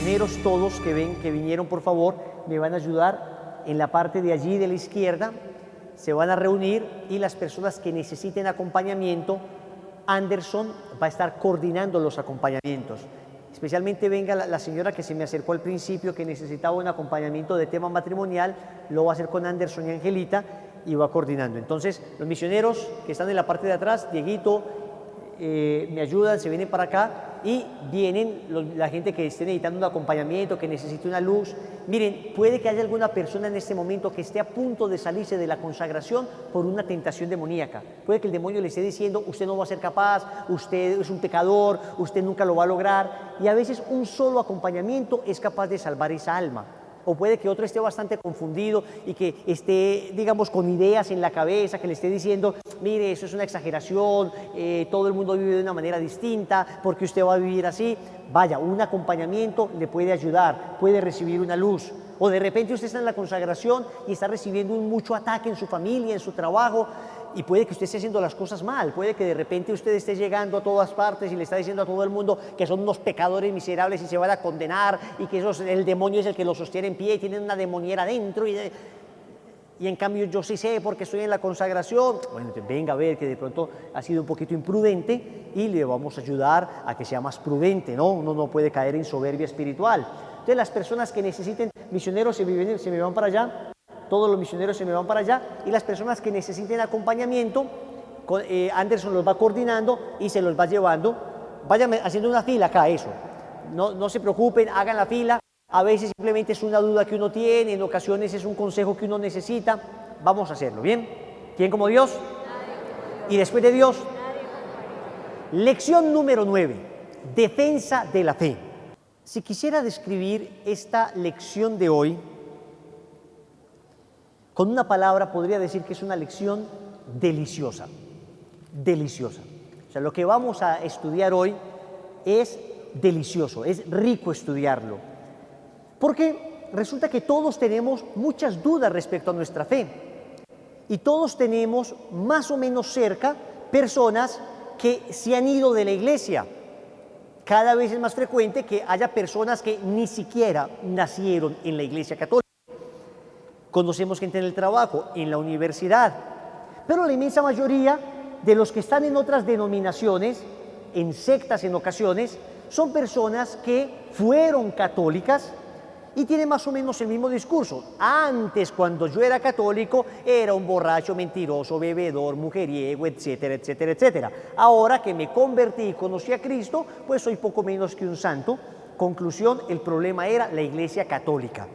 misioneros todos que vinieron, por favor, me van a ayudar en la parte de allí de la izquierda. Se van a reunir y las personas que necesiten acompañamiento, Anderson va a estar coordinando los acompañamientos. Especialmente venga la señora que se me acercó al principio, que necesitaba un acompañamiento de tema matrimonial, lo va a hacer con Anderson y Angelita y va coordinando. Entonces, los misioneros que están en la parte de atrás, Dieguito, me ayudan, se vienen para acá y vienen la gente que esté necesitando un acompañamiento, que necesite una luz. Miren, puede que haya alguna persona en este momento que esté a punto de salirse de la consagración por una tentación demoníaca. Puede que el demonio le esté diciendo, usted no va a ser capaz, usted es un pecador, usted nunca lo va a lograr. Y a veces un solo acompañamiento es capaz de salvar esa alma. O puede que otro esté bastante confundido y que esté, digamos, con ideas en la cabeza, que le esté diciendo, mire, eso es una exageración, todo el mundo vive de una manera distinta, ¿por qué usted va a vivir así? Vaya, un acompañamiento le puede ayudar, puede recibir una luz. O de repente usted está en la consagración y está recibiendo mucho ataque en su familia, en su trabajo, y puede que usted esté haciendo las cosas mal, puede que de repente usted esté llegando a todas partes y le está diciendo a todo el mundo que son unos pecadores miserables y se van a condenar y que el demonio es el que los sostiene en pie y tienen una demoniera dentro y en cambio yo sí sé porque estoy en la consagración. Bueno, venga a ver que de pronto ha sido un poquito imprudente y le vamos a ayudar a que sea más prudente, ¿no? Uno no puede caer en soberbia espiritual. Entonces las personas que necesiten misioneros se me van para allá. Todos los misioneros se me van para allá y las personas que necesiten acompañamiento, Anderson los va coordinando y se los va llevando. Vayan haciendo una fila acá, eso. No se preocupen, hagan la fila. A veces simplemente es una duda que uno tiene, en ocasiones es un consejo que uno necesita. Vamos a hacerlo, ¿bien? ¿Quién como Dios? Y después de Dios. Lección número 9. Defensa de la fe. Si quisiera describir esta lección de hoy, con una palabra podría decir que es una lección deliciosa, deliciosa. O sea, lo que vamos a estudiar hoy es delicioso, es rico estudiarlo. Porque resulta que todos tenemos muchas dudas respecto a nuestra fe. Y todos tenemos más o menos cerca personas que se han ido de la iglesia. Cada vez es más frecuente que haya personas que ni siquiera nacieron en la iglesia católica. Conocemos gente en el trabajo, en la universidad, pero la inmensa mayoría de los que están en otras denominaciones, en sectas en ocasiones, son personas que fueron católicas y tienen más o menos el mismo discurso. Antes, cuando yo era católico, era un borracho, mentiroso, bebedor, mujeriego, etcétera, etcétera, etcétera. Ahora que me convertí y conocí a Cristo, pues soy poco menos que un santo. Conclusión, el problema era la iglesia católica.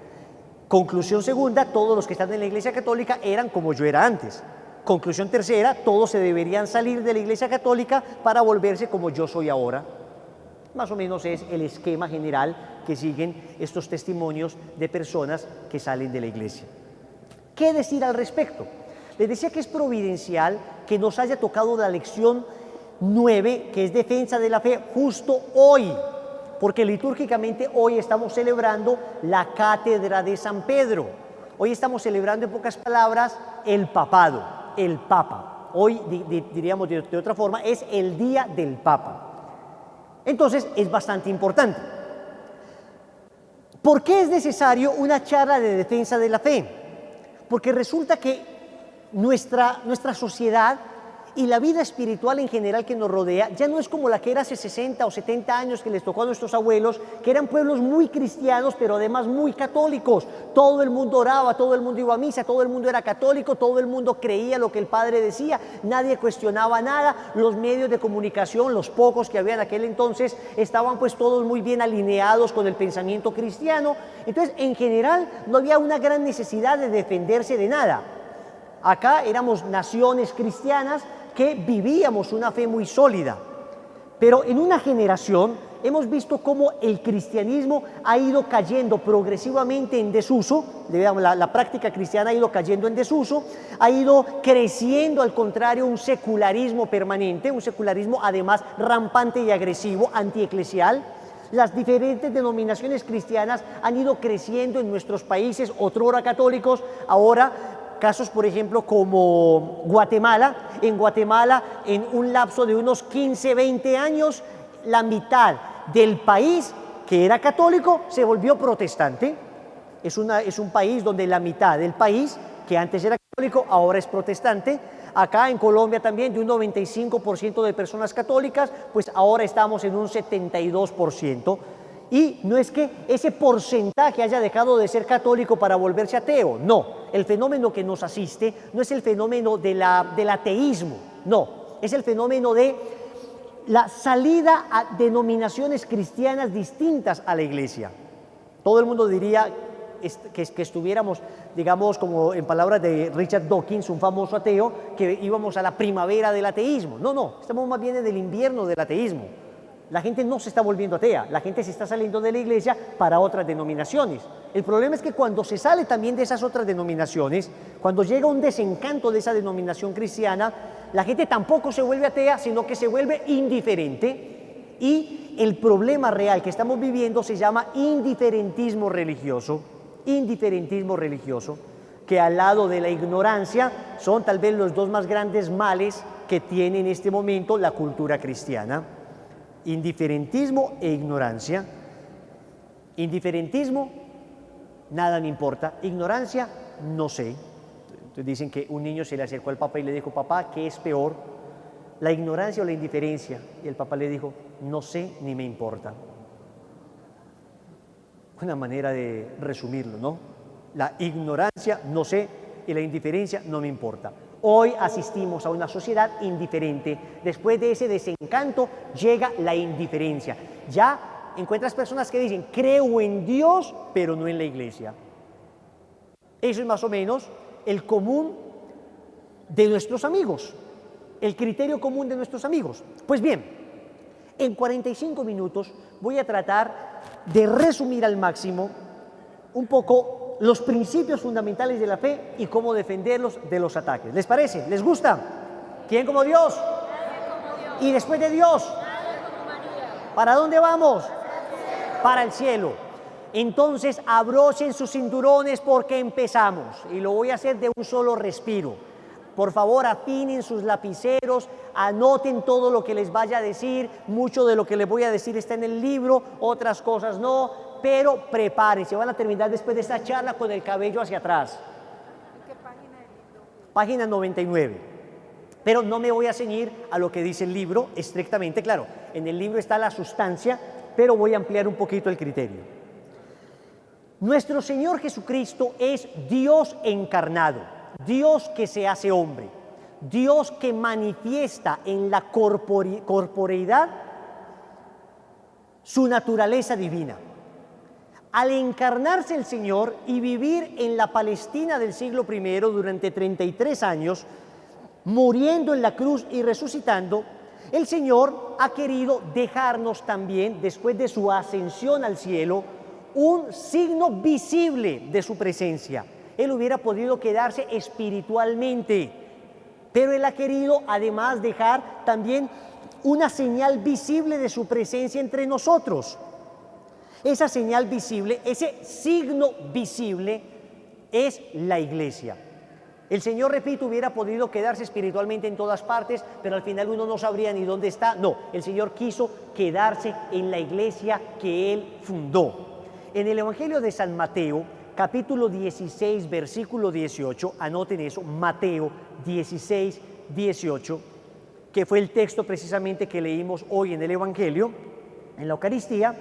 Conclusión segunda, todos los que están en la iglesia católica eran como yo era antes. Conclusión tercera, todos se deberían salir de la iglesia católica para volverse como yo soy ahora. Más o menos es el esquema general que siguen estos testimonios de personas que salen de la iglesia. ¿Qué decir al respecto? Les decía que es providencial que nos haya tocado la lección 9, que es defensa de la fe, justo hoy. Porque litúrgicamente hoy estamos celebrando la cátedra de San Pedro. Hoy estamos celebrando, en pocas palabras, el papado, el Papa. Hoy, diríamos de otra forma, es el día del Papa. Entonces, es bastante importante. ¿Por qué es necesario una charla de defensa de la fe? Porque resulta que nuestra sociedad y la vida espiritual en general que nos rodea ya no es como la que era hace 60 o 70 años que les tocó a nuestros abuelos, que eran pueblos muy cristianos, pero además muy católicos. Todo el mundo oraba, todo el mundo iba a misa, todo el mundo era católico, todo el mundo creía lo que el padre decía, nadie cuestionaba nada. Los medios de comunicación, los pocos que había en aquel entonces, estaban pues todos muy bien alineados con el pensamiento cristiano. Entonces, en general, no había una gran necesidad de defenderse de nada. Acá éramos naciones cristianas que vivíamos una fe muy sólida, pero en una generación hemos visto cómo el cristianismo ha ido cayendo progresivamente en desuso. La práctica cristiana ha ido cayendo en desuso, ha ido creciendo al contrario un secularismo permanente, un secularismo además rampante y agresivo, antieclesial. Las diferentes denominaciones cristianas han ido creciendo en nuestros países, otrora católicos, ahora casos, por ejemplo, como Guatemala. En Guatemala, en un lapso de unos 15, 20 años, la mitad del país que era católico, se volvió protestante. Es un país donde la mitad del país, que antes era católico, ahora es protestante. Acá en Colombia también, de un 95% de personas católicas, pues ahora estamos en un 72%. Y no es que ese porcentaje haya dejado de ser católico para volverse ateo, no. El fenómeno que nos asiste no es el fenómeno del ateísmo, no. Es el fenómeno de la salida a denominaciones cristianas distintas a la iglesia. Todo el mundo diría que estuviéramos, digamos, como en palabras de Richard Dawkins, un famoso ateo, que íbamos a la primavera del ateísmo. No, no, estamos más bien en el invierno del ateísmo. La gente no se está volviendo atea, la gente se está saliendo de la iglesia para otras denominaciones. El problema es que cuando se sale también de esas otras denominaciones, cuando llega un desencanto de esa denominación cristiana, la gente tampoco se vuelve atea, sino que se vuelve indiferente. Y el problema real que estamos viviendo se llama indiferentismo religioso, que al lado de la ignorancia son tal vez los dos más grandes males que tiene en este momento la cultura cristiana. Indiferentismo e ignorancia. Indiferentismo, nada me importa. Ignorancia, no sé. Entonces dicen que un niño se le acercó al papá y le dijo, papá, ¿qué es peor? ¿La ignorancia o la indiferencia? Y el papá le dijo, no sé ni me importa. Una manera de resumirlo, ¿no? La ignorancia, no sé, y la indiferencia, no me importa. Hoy asistimos a una sociedad indiferente. Después de ese desencanto llega la indiferencia. Ya encuentras personas que dicen, creo en Dios, pero no en la iglesia. Eso es más o menos el común de nuestros amigos, el criterio común de nuestros amigos. Pues bien, en 45 minutos voy a tratar de resumir al máximo un poco los principios fundamentales de la fe y cómo defenderlos de los ataques. ¿Les parece? ¿Les gusta? ¿Quién como Dios? Nadie como Dios. Y después de Dios, Nadie como María. ¿para dónde vamos? Para el cielo. Entonces abrochen sus cinturones porque empezamos. Y lo voy a hacer de un solo respiro. Por favor, afinen sus lapiceros, anoten todo lo que les vaya a decir. Mucho de lo que les voy a decir está en el libro, otras cosas no. Pero prepárense, van a terminar después de esta charla con el cabello hacia atrás. ¿Qué página del libro? Página 99. Pero no me voy a ceñir a lo que dice el libro estrictamente, claro. En el libro está la sustancia, pero voy a ampliar un poquito el criterio. Nuestro Señor Jesucristo es Dios encarnado, Dios que se hace hombre, Dios que manifiesta en la corporeidad su naturaleza divina. Al encarnarse el Señor y vivir en la Palestina del siglo I durante 33 años, muriendo en la cruz y resucitando, el Señor ha querido dejarnos también, después de su ascensión al cielo, un signo visible de su presencia. Él hubiera podido quedarse espiritualmente, pero Él ha querido además dejar también una señal visible de su presencia entre nosotros. Esa señal visible, ese signo visible es la iglesia. El Señor, repito, hubiera podido quedarse espiritualmente en todas partes, pero al final uno no sabría ni dónde está. No, el Señor quiso quedarse en la iglesia que Él fundó. En el Evangelio de San Mateo, capítulo 16, versículo 18, anoten eso, Mateo 16, 18, que fue el texto precisamente que leímos hoy en el Evangelio, en la Eucaristía.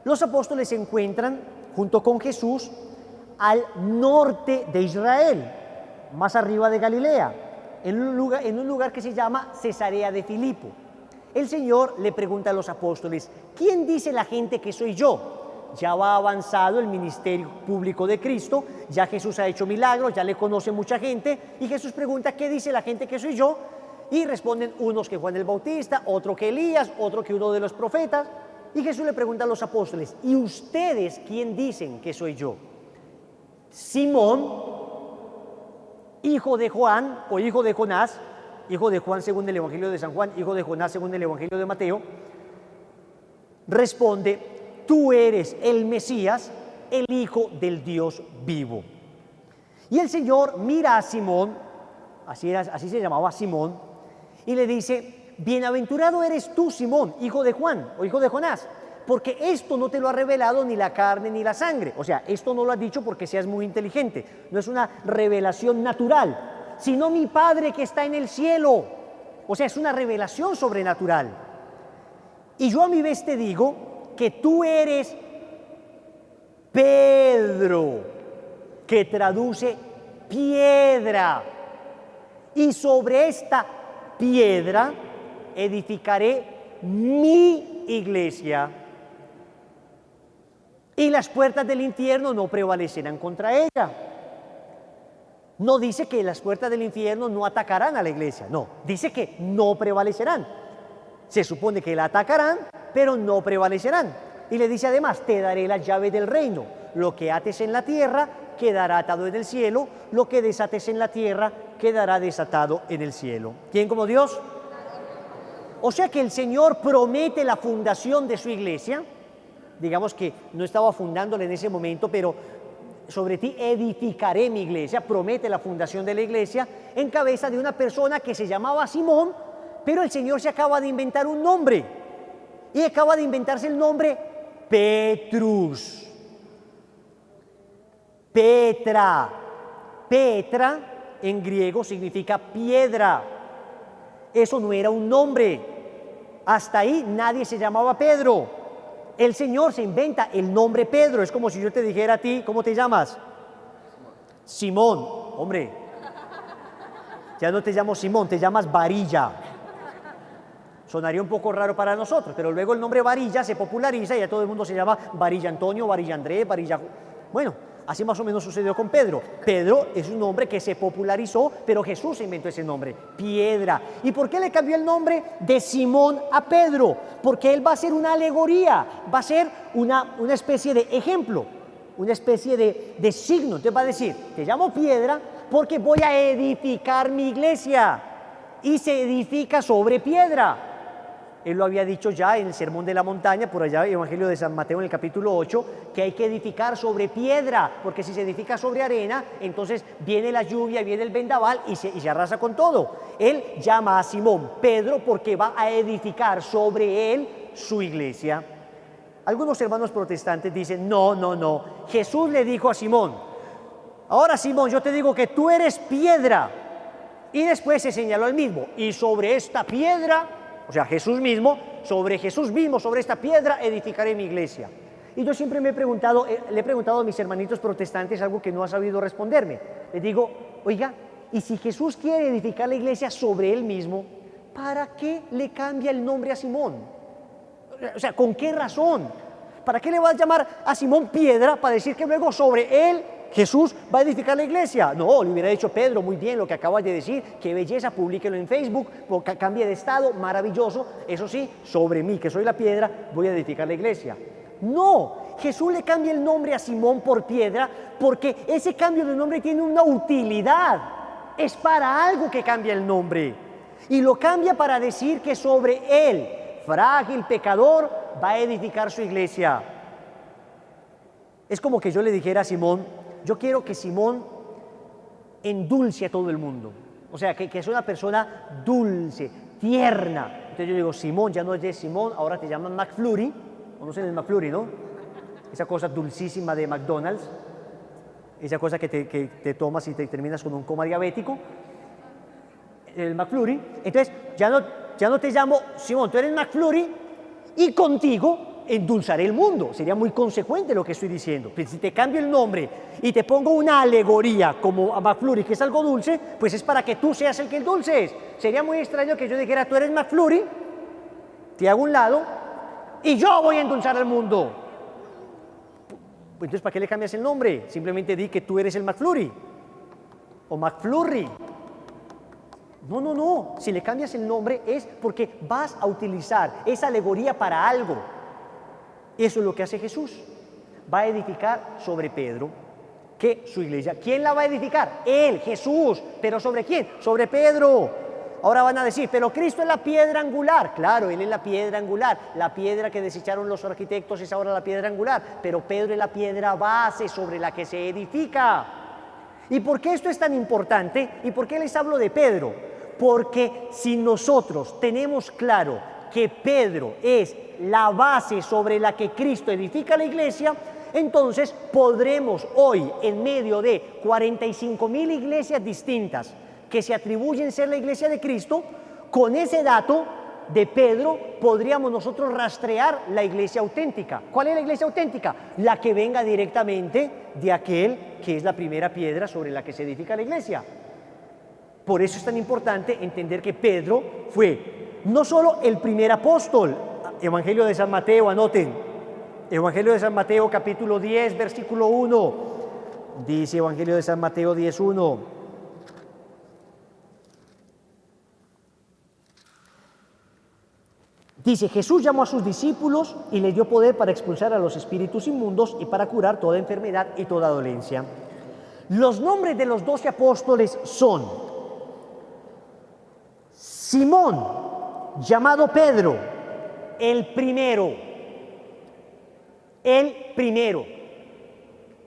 Los apóstoles se encuentran junto con Jesús al norte de Israel, más arriba de Galilea, en un lugar que se llama Cesarea de Filipo. El Señor le pregunta a los apóstoles, ¿quién dice la gente que soy yo? Ya va avanzado el ministerio público de Cristo, ya Jesús ha hecho milagros, ya le conoce mucha gente, y Jesús pregunta, ¿qué dice la gente que soy yo? Y responden unos que Juan el Bautista, otro que Elías, otro que uno de los profetas. Y Jesús le pregunta a los apóstoles, ¿y ustedes quién dicen que soy yo? Simón, hijo de Juan o hijo de Jonás, hijo de Juan según el Evangelio de San Juan, hijo de Jonás según el Evangelio de Mateo, responde, tú eres el Mesías, el Hijo del Dios vivo. Y el Señor mira a Simón, así se llamaba Simón, y le dice, bienaventurado eres tú, Simón, hijo de Juan o hijo de Jonás, porque esto no te lo ha revelado ni la carne ni la sangre. O sea, esto no lo has dicho porque seas muy inteligente, no es una revelación natural, sino mi Padre que está en el cielo. O sea, es una revelación sobrenatural. Y yo a mi vez te digo que tú eres Pedro, que traduce piedra, y sobre esta piedra edificaré mi iglesia, y las puertas del infierno no prevalecerán contra ella. No dice que las puertas del infierno no atacarán a la iglesia, no, dice que no prevalecerán. Se supone que la atacarán, pero no prevalecerán. Y le dice además, te daré la llave del reino. Lo que ates en la tierra quedará atado en el cielo, lo que desates en la tierra quedará desatado en el cielo. ¿Quién como Dios? O sea que el Señor promete la fundación de su iglesia. Digamos que no estaba fundándola en ese momento, pero sobre ti edificaré mi iglesia. Promete la fundación de la iglesia en cabeza de una persona que se llamaba Simón, pero el Señor se acaba de inventar un nombre. Y acaba de inventarse el nombre Petrus. Petra. Petra en griego significa piedra. Eso no era un nombre. Hasta ahí nadie se llamaba Pedro. El Señor se inventa el nombre Pedro. Es como si yo te dijera a ti, ¿cómo te llamas? Simón. Hombre, ya no te llamo Simón, te llamas Varilla. Sonaría un poco raro para nosotros, pero luego el nombre Varilla se populariza y ya todo el mundo se llama Varilla Antonio, Varilla Andrés, Varilla... Bueno, así más o menos sucedió con Pedro. Pedro es un nombre que se popularizó, pero Jesús inventó ese nombre, piedra. ¿Y por qué le cambió el nombre de Simón a Pedro? Porque él va a ser una alegoría, va a ser una especie de ejemplo, una especie de signo. Entonces va a decir, te llamo piedra porque voy a edificar mi iglesia. Y se edifica sobre piedra. Él lo había dicho ya en el Sermón de la Montaña, por allá, el Evangelio de San Mateo en el capítulo 8, que hay que edificar sobre piedra, porque si se edifica sobre arena, entonces viene la lluvia, viene el vendaval y se arrasa con todo. Él llama a Simón Pedro porque va a edificar sobre él su iglesia. Algunos hermanos protestantes dicen, no, Jesús le dijo a Simón, ahora Simón, yo te digo que tú eres piedra, y después se señaló al mismo, y sobre esta piedra... O sea, Jesús mismo, sobre esta piedra edificaré mi iglesia. Y yo siempre le he preguntado a mis hermanitos protestantes algo que no ha sabido responderme. Les digo, oiga, y si Jesús quiere edificar la iglesia sobre él mismo, ¿para qué le cambia el nombre a Simón? O sea, ¿con qué razón? ¿Para qué le va a llamar a Simón piedra para decir que luego sobre él Jesús va a edificar la iglesia? No, le hubiera dicho Pedro, muy bien lo que acabas de decir, qué belleza, públiquelo en Facebook, cambie de estado, maravilloso, eso sí, sobre mí, que soy la piedra, voy a edificar la iglesia. No, Jesús le cambia el nombre a Simón por piedra porque ese cambio de nombre tiene una utilidad, es para algo que cambia el nombre. Y lo cambia para decir que sobre él, frágil pecador, va a edificar su iglesia. Es como que yo le dijera a Simón, yo quiero que Simón endulce a todo el mundo. O sea, que es una persona dulce, tierna. Entonces yo digo, Simón, ya no es Simón, ahora te llaman McFlurry. ¿Conocen el McFlurry, no? Esa cosa dulcísima de McDonald's. Esa cosa que te tomas y te terminas con un coma diabético. El McFlurry. Entonces, ya no te llamo Simón, tú eres McFlurry y contigo endulzaré el mundo. Sería muy consecuente lo que estoy diciendo. Pues si te cambio el nombre y te pongo una alegoría como a McFlurry, que es algo dulce, pues es para que tú seas el que endulces. Sería muy extraño que yo dijera, tú eres McFlurry, te hago un lado y yo voy a endulzar al mundo. Pues entonces, ¿para qué le cambias el nombre? Simplemente di que tú eres el McFlurry o McFlurry. No. Si le cambias el nombre es porque vas a utilizar esa alegoría para algo. Eso es lo que hace Jesús. Va a edificar sobre Pedro, que su iglesia. ¿Quién la va a edificar? Él, Jesús. ¿Pero sobre quién? Sobre Pedro. Ahora van a decir, pero Cristo es la piedra angular. Claro, Él es la piedra angular. La piedra que desecharon los arquitectos es ahora la piedra angular. Pero Pedro es la piedra base sobre la que se edifica. ¿Y por qué esto es tan importante? ¿Y por qué les hablo de Pedro? Porque si nosotros tenemos claro que Pedro es la base sobre la que Cristo edifica la iglesia, entonces podremos hoy, en medio de 45,000 iglesias distintas que se atribuyen ser la iglesia de Cristo, con ese dato de Pedro podríamos nosotros rastrear la iglesia auténtica. ¿Cuál es la iglesia auténtica? La que venga directamente de aquel que es la primera piedra sobre la que se edifica la iglesia. Por eso es tan importante entender que Pedro fue no solo el primer apóstol. Evangelio de San Mateo, anoten. Evangelio de San Mateo, capítulo 10, versículo 1. Dice Evangelio de San Mateo 10:1. Dice, Jesús llamó a sus discípulos y les dio poder para expulsar a los espíritus inmundos y para curar toda enfermedad y toda dolencia. Los nombres de los 12 apóstoles son Simón, llamado Pedro, el primero. El primero.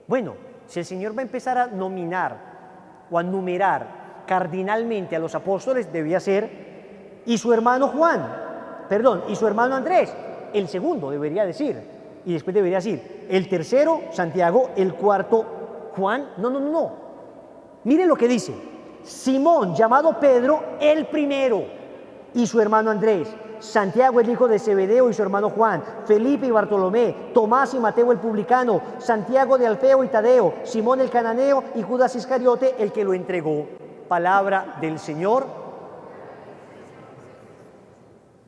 Bueno, si el Señor va a empezar a nominar o a numerar cardinalmente a los apóstoles, debía ser, y su hermano y su hermano Andrés, el segundo debería decir, y después debería decir, el tercero, Santiago, el cuarto, Juan. No. Miren lo que dice, Simón, llamado Pedro, el primero, y su hermano Andrés, Santiago el hijo de Zebedeo y su hermano Juan, Felipe y Bartolomé, Tomás y Mateo el publicano, Santiago de Alfeo y Tadeo, Simón el cananeo y Judas Iscariote el que lo entregó. Palabra del Señor.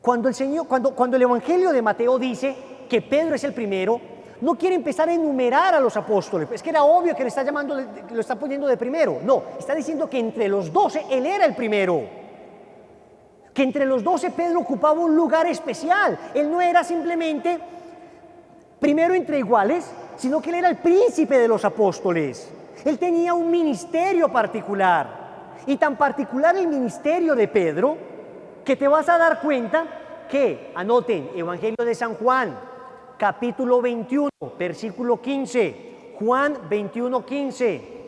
Cuando el Evangelio de Mateo dice que Pedro es el primero, no quiere empezar a enumerar a los apóstoles. Es que era obvio que lo está poniendo de primero. No, está diciendo que entre los 12 él era el primero. Que entre los 12 Pedro ocupaba un lugar especial. Él no era simplemente primero entre iguales, sino que él era el príncipe de los apóstoles. Él tenía un ministerio particular. Y tan particular el ministerio de Pedro, que te vas a dar cuenta que, anoten, Evangelio de San Juan, capítulo 21, versículo 15. Juan 21, 15.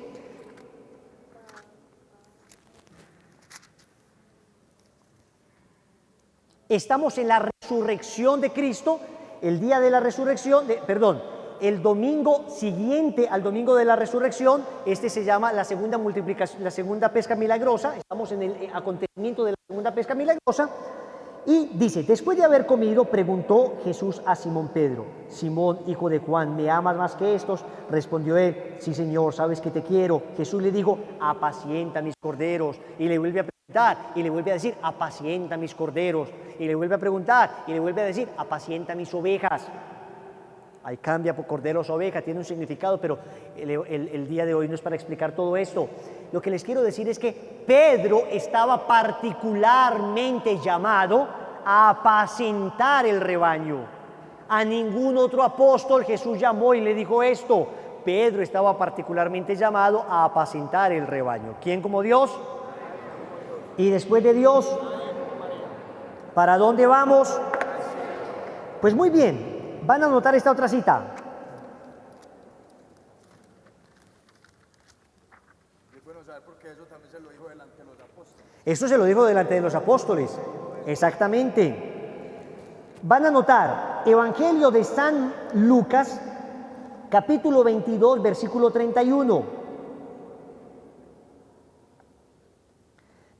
Estamos en la resurrección de Cristo, el día de la resurrección, el domingo siguiente al domingo de la resurrección. Este se llama la segunda multiplicación, la segunda pesca milagrosa. Estamos en el acontecimiento de la segunda pesca milagrosa. Y dice, después de haber comido, preguntó Jesús a Simón Pedro, Simón, hijo de Juan, ¿me amas más que estos? Respondió él, sí, Señor, sabes que te quiero. Jesús le dijo, apacienta mis corderos. Y le vuelve a preguntar, y le vuelve a decir, apacienta mis corderos. Y le vuelve a preguntar, y le vuelve a decir, apacienta mis ovejas. Ahí cambia por corderos o ovejas, tiene un significado, pero el día de hoy no es para explicar todo esto. Lo que les quiero decir es que Pedro estaba particularmente llamado a apacentar el rebaño. A ningún otro apóstol Jesús llamó y le dijo esto. Pedro estaba particularmente llamado a apacentar el rebaño. ¿Quién como Dios? Y después de Dios, ¿para dónde vamos? Pues muy bien. Van a anotar esta otra cita. Es bueno saber porque eso también se lo dijo delante de los apóstoles. Esto se lo dijo delante de los apóstoles. Exactamente. Van a anotar Evangelio de San Lucas, capítulo 22, versículo 31.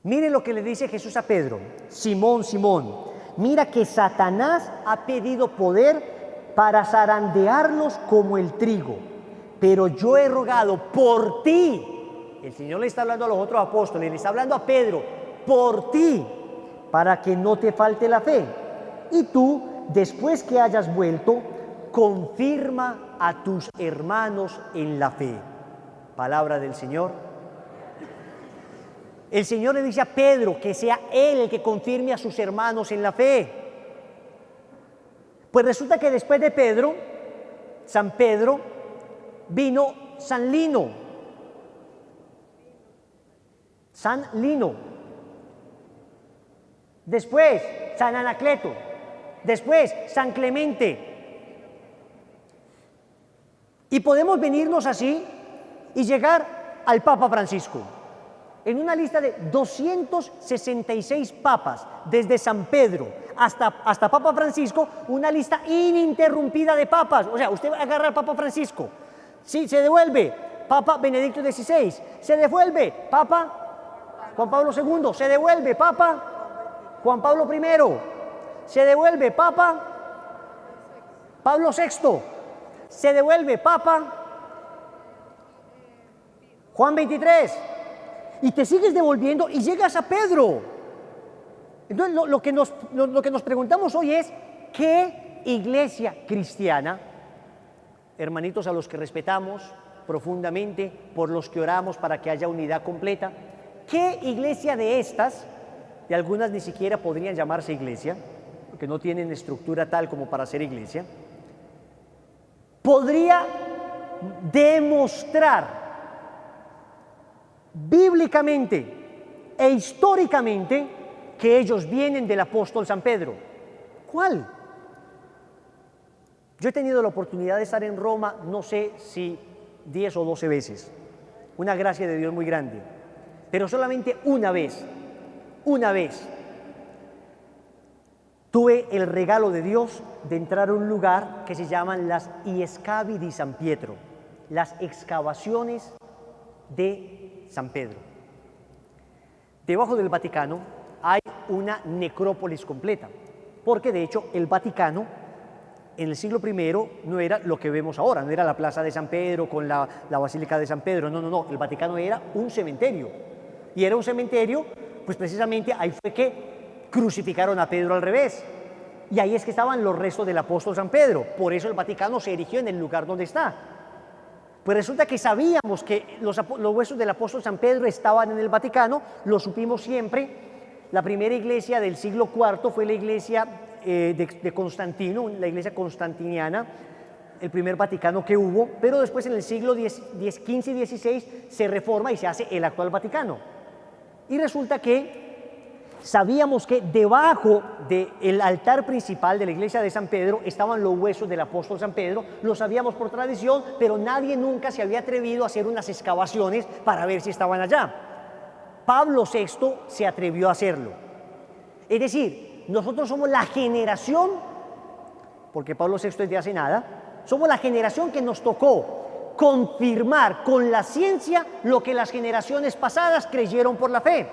Miren lo que le dice Jesús a Pedro. Simón, Simón, mira que Satanás ha pedido poder para zarandearlos como el trigo, pero yo he rogado por ti. El Señor le está hablando a los otros apóstoles, le está hablando a Pedro, por ti, para que no te falte la fe. Y tú, después que hayas vuelto, confirma a tus hermanos en la fe. Palabra del Señor. El Señor le dice a Pedro que sea él el que confirme a sus hermanos en la fe. Pues resulta que después de Pedro, San Pedro, vino San Lino. San Lino. Después, San Anacleto. Después, San Clemente. Y podemos venirnos así y llegar al Papa Francisco. En una lista de 266 papas, desde San Pedro hasta Papa Francisco, una lista ininterrumpida de papas. O sea, usted agarra al Papa Francisco, sí, se devuelve, Papa Benedicto XVI, se devuelve, Papa Juan Pablo II, se devuelve, Papa Juan Pablo I, se devuelve, Papa Pablo VI, se devuelve, Papa Juan XXIII, y te sigues devolviendo y llegas a Pedro. Entonces, lo que nos preguntamos hoy es, ¿qué iglesia cristiana, hermanitos a los que respetamos profundamente, por los que oramos para que haya unidad completa, qué iglesia de estas, de algunas ni siquiera podrían llamarse iglesia, porque no tienen estructura tal como para ser iglesia, podría demostrar bíblicamente e históricamente que ellos vienen del apóstol San Pedro? ¿Cuál? Yo he tenido la oportunidad de estar en Roma, no sé si 10 o 12 veces, una gracia de Dios muy grande, pero solamente una vez, tuve el regalo de Dios de entrar a un lugar que se llaman las Iescavi di San Pietro, las excavaciones de San Pedro. Debajo del Vaticano hay una necrópolis completa, porque de hecho el Vaticano en el siglo I no era lo que vemos ahora, no era la plaza de San Pedro con la Basílica de San Pedro, no, el Vaticano era un cementerio, y era un cementerio, pues precisamente ahí fue que crucificaron a Pedro al revés, y ahí es que estaban los restos del apóstol San Pedro, por eso el Vaticano se erigió en el lugar donde está. Pues resulta que sabíamos que los huesos del apóstol San Pedro estaban en el Vaticano, lo supimos siempre. La primera iglesia del siglo IV fue la iglesia de Constantino, la iglesia constantiniana, el primer Vaticano que hubo, pero después en el siglo XV y XVI se reforma y se hace el actual Vaticano. Y resulta que sabíamos que debajo del altar principal de la iglesia de San Pedro estaban los huesos del apóstol San Pedro, lo sabíamos por tradición, pero nadie nunca se había atrevido a hacer unas excavaciones para ver si estaban allá. Pablo VI se atrevió a hacerlo. Es decir, nosotros somos la generación, porque Pablo VI es de hace nada, somos la generación que nos tocó confirmar con la ciencia lo que las generaciones pasadas creyeron por la fe.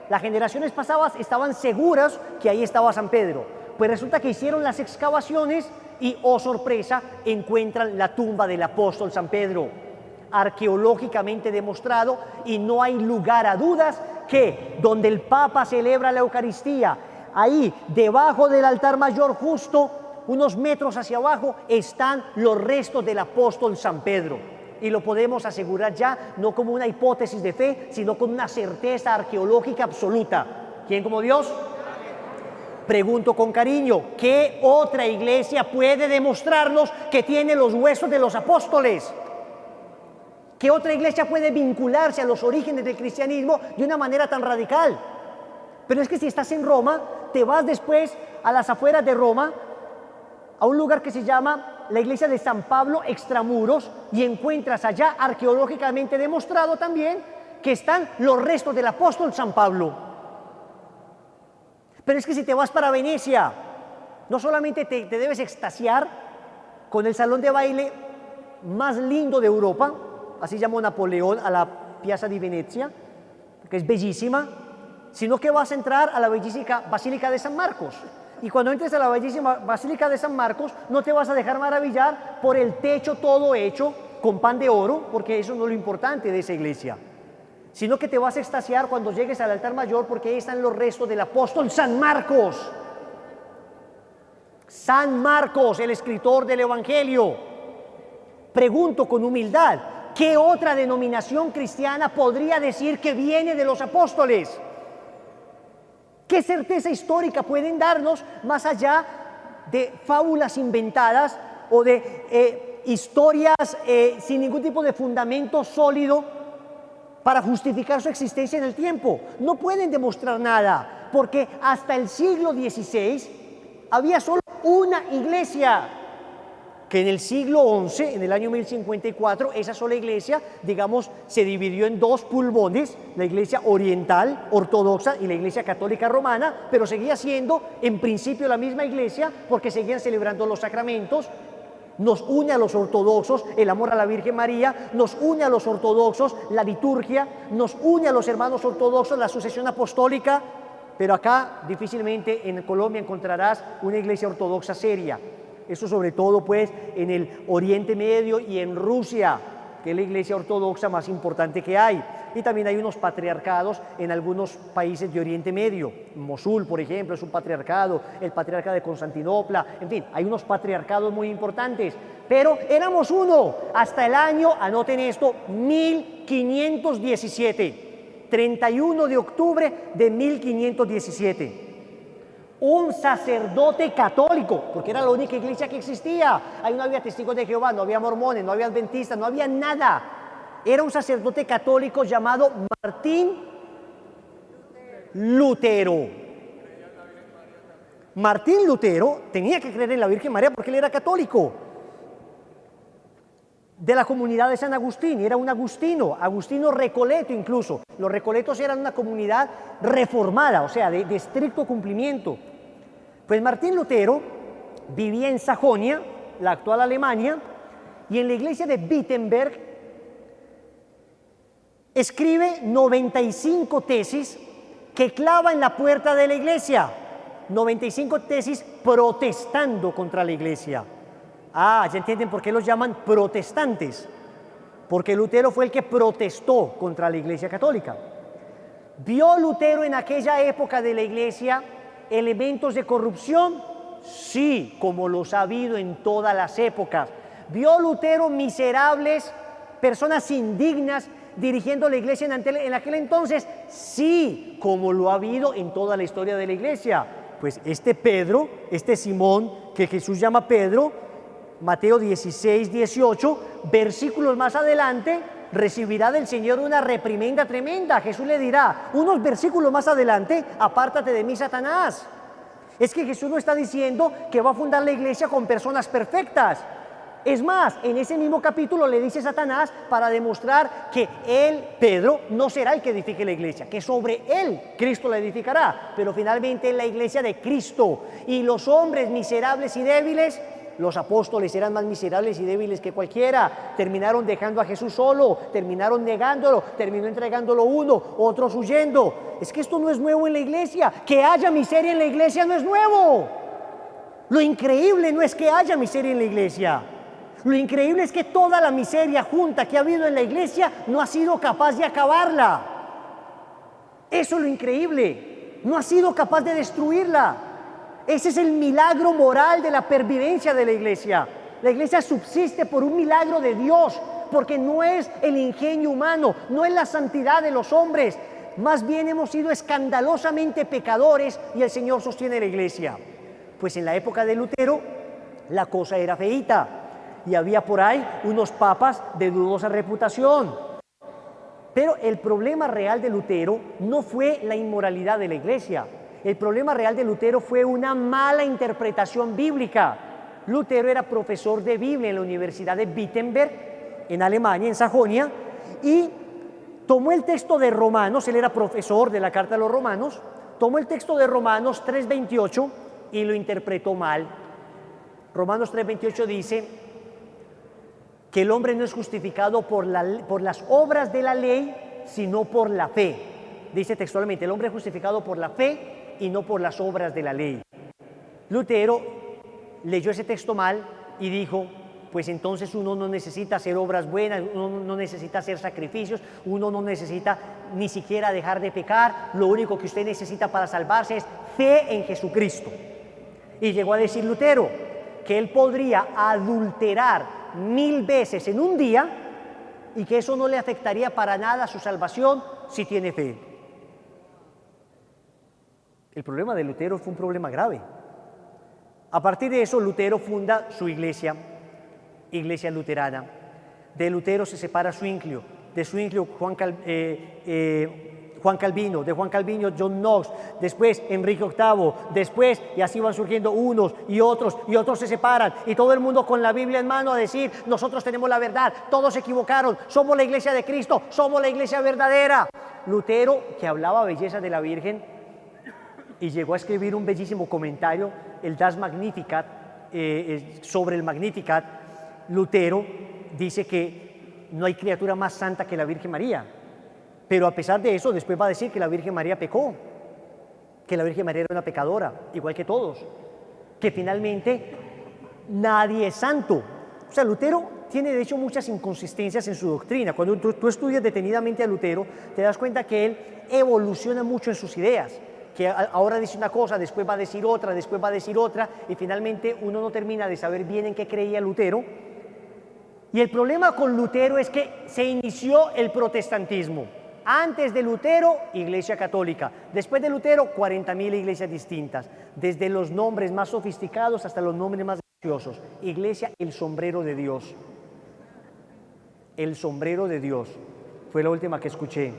Las generaciones pasadas estaban seguras que ahí estaba San Pedro. Pues resulta que hicieron las excavaciones y, oh sorpresa, encuentran la tumba del apóstol San Pedro, arqueológicamente demostrado, y no hay lugar a dudas que donde el Papa celebra la Eucaristía, ahí debajo del altar mayor, justo unos metros hacia abajo, están los restos del apóstol San Pedro. Y lo podemos asegurar ya, no como una hipótesis de fe, sino con una certeza arqueológica absoluta. ¿Quién como Dios? Pregunto con cariño, ¿qué otra iglesia puede demostrarnos que tiene los huesos de los apóstoles? ¿Qué otra iglesia puede vincularse a los orígenes del cristianismo de una manera tan radical? Pero es que si estás en Roma, te vas después a las afueras de Roma, a un lugar que se llama la iglesia de San Pablo extramuros, y encuentras allá arqueológicamente demostrado también que están los restos del apóstol San Pablo. Pero es que si te vas para Venecia, no solamente te debes extasiar con el salón de baile más lindo de Europa, así llamó Napoleón a la Piazza di Venezia, que es bellísima, sino que vas a entrar a la bellísima Basílica de San Marcos. Y cuando entres a la bellísima Basílica de San Marcos, no te vas a dejar maravillar por el techo todo hecho con pan de oro, porque eso no es lo importante de esa iglesia, sino que te vas a extasiar cuando llegues al altar mayor, porque ahí están los restos del apóstol San Marcos. San Marcos, el escritor del Evangelio. Pregunto con humildad, ¿qué otra denominación cristiana podría decir que viene de los apóstoles? ¿Qué certeza histórica pueden darnos más allá de fábulas inventadas o de historias sin ningún tipo de fundamento sólido para justificar su existencia en el tiempo? No pueden demostrar nada, porque hasta el siglo XVI había solo una iglesia que en el siglo XI, en el año 1054, esa sola iglesia, digamos, se dividió en dos pulmones, la iglesia oriental ortodoxa y la iglesia católica romana, pero seguía siendo en principio la misma iglesia porque seguían celebrando los sacramentos. Nos une a los ortodoxos el amor a la Virgen María, nos une a los ortodoxos la liturgia, nos une a los hermanos ortodoxos la sucesión apostólica, pero acá difícilmente en Colombia encontrarás una iglesia ortodoxa seria. Eso sobre todo pues en el Oriente Medio y en Rusia, que es la iglesia ortodoxa más importante que hay. Y también hay unos patriarcados en algunos países de Oriente Medio. Mosul, por ejemplo, es un patriarcado, el patriarca de Constantinopla, en fin, hay unos patriarcados muy importantes. Pero éramos uno hasta el año, anoten esto, 1517, 31 de octubre de 1517. Un sacerdote católico, porque era la única iglesia que existía. Ahí no había testigos de Jehová, no había mormones, no había adventistas, no había nada. Era un sacerdote católico llamado Martín Lutero. Martín Lutero tenía que creer en la Virgen María porque él era católico. De la comunidad de San Agustín, era un agustino recoleto incluso. Los recoletos eran una comunidad reformada, o sea, de estricto cumplimiento. Pues Martín Lutero vivía en Sajonia, la actual Alemania, y en la iglesia de Wittenberg escribe 95 tesis que clava en la puerta de la iglesia, 95 tesis protestando contra la iglesia. Ah, ya entienden por qué los llaman protestantes, porque Lutero fue el que protestó contra la Iglesia Católica. ¿Vio Lutero en aquella época de la Iglesia elementos de corrupción? Sí, como los ha habido en todas las épocas. ¿Vio Lutero miserables, personas indignas dirigiendo la Iglesia en aquel entonces? Sí, como lo ha habido en toda la historia de la Iglesia. Pues este Pedro, este Simón que Jesús llama Pedro, Mateo 16, 18, versículos más adelante, recibirá del Señor una reprimenda tremenda. Jesús le dirá, unos versículos más adelante, apártate de mí, Satanás. Es que Jesús no está diciendo que va a fundar la iglesia con personas perfectas. Es más, en ese mismo capítulo le dice Satanás para demostrar que él, Pedro, no será el que edifique la iglesia, que sobre él Cristo la edificará, pero finalmente es la iglesia de Cristo. Y los hombres miserables y débiles, los apóstoles eran más miserables y débiles que cualquiera, terminaron dejando a Jesús solo, terminaron negándolo, terminó entregándolo uno, otros huyendo. Es que esto no es nuevo en la iglesia, que haya miseria en la iglesia no es nuevo. Lo increíble no es que haya miseria en la iglesia, lo increíble es que toda la miseria junta que ha habido en la iglesia no ha sido capaz de acabarla. Eso es lo increíble, no ha sido capaz de destruirla. Ese es el milagro moral de la pervivencia de la iglesia. La iglesia subsiste por un milagro de Dios, porque no es el ingenio humano, no es la santidad de los hombres. Más bien hemos sido escandalosamente pecadores y el Señor sostiene la iglesia. Pues en la época de Lutero la cosa era feíta y había por ahí unos papas de dudosa reputación. Pero el problema real de Lutero no fue la inmoralidad de la iglesia. El problema real de Lutero fue una mala interpretación bíblica. Lutero era profesor de Biblia en la Universidad de Wittenberg, en Alemania, en Sajonia, y tomó el texto de Romanos, él era profesor de la carta de los Romanos, tomó el texto de Romanos 3:28 y lo interpretó mal. Romanos 3:28 dice que el hombre no es justificado por las obras de la ley, sino por la fe. Dice textualmente, el hombre es justificado por la fe y no por las obras de la ley. Lutero leyó ese texto mal y dijo, pues entonces uno no necesita hacer obras buenas, uno no necesita hacer sacrificios, uno no necesita ni siquiera dejar de pecar, lo único que usted necesita para salvarse es fe en Jesucristo. Y llegó a decir Lutero que él podría adulterar 1000 veces en un día y que eso no le afectaría para nada a su salvación si tiene fe. El problema de Lutero fue un problema grave. A partir de eso, Lutero funda su iglesia, Iglesia Luterana. De Lutero se separa Zwinglio. De Zwinglio, Juan Calvino John Knox, después Enrique VIII, después, y así van surgiendo unos y otros se separan, y todo el mundo con la Biblia en mano a decir, nosotros tenemos la verdad, todos se equivocaron, somos la iglesia de Cristo, somos la iglesia verdadera. Lutero, que hablaba belleza de la Virgen, y llegó a escribir un bellísimo comentario, el Das Magnificat, sobre el Magnificat. Lutero dice que no hay criatura más santa que la Virgen María, pero a pesar de eso después va a decir que la Virgen María pecó, que la Virgen María era una pecadora, igual que todos, que finalmente nadie es santo. O sea, Lutero tiene de hecho muchas inconsistencias en su doctrina. Cuando tú estudias detenidamente a Lutero, te das cuenta que él evoluciona mucho en sus ideas, que ahora dice una cosa, después va a decir otra, después va a decir otra, y finalmente uno no termina de saber bien en qué creía Lutero. Y el problema con Lutero es que se inició el protestantismo. Antes de Lutero, Iglesia Católica. Después de Lutero, 40.000 iglesias distintas, desde los nombres más sofisticados hasta los nombres más graciosos. Iglesia, el sombrero de Dios. El sombrero de Dios fue la última que escuché.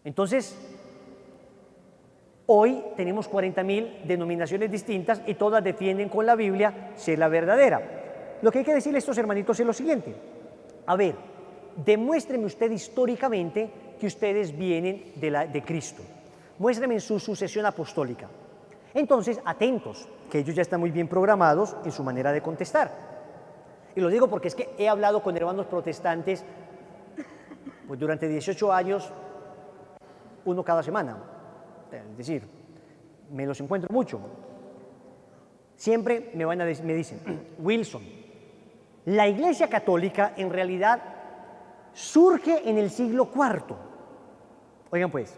Entonces, hoy tenemos 40.000 denominaciones distintas y todas defienden con la Biblia ser la verdadera. Lo que hay que decirle a estos hermanitos es lo siguiente. A ver, demuéstreme usted históricamente que ustedes vienen de Cristo. Muéstreme en su sucesión apostólica. Entonces, atentos, que ellos ya están muy bien programados en su manera de contestar. Y lo digo porque es que he hablado con hermanos protestantes pues, durante 18 años, uno cada semana. Es decir, me los encuentro mucho. Siempre me dicen, Wilson, la Iglesia Católica en realidad surge en el siglo IV. Oigan pues,